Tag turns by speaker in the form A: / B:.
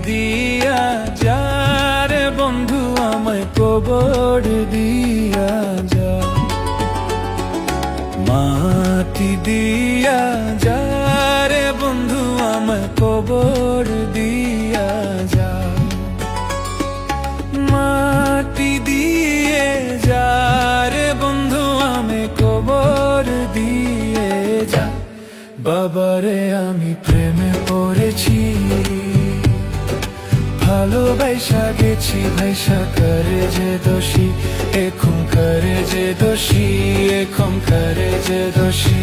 A: দিয়া যা রে বন্ধু আমায় কবর দিয়া যা, মাটি দিয়া যা রে বন্ধু আমায় কবর দিয়া যা, মাটি দিয়ে যা রে বন্ধু আমায় কবর দিয়ে যা। বাবারে আমি প্রেমে পড়েছি, ভালোবাসা গেছি ভাইসা করে যে দোষী, এখন করে যে দোষী, এখন করে যে দোষী।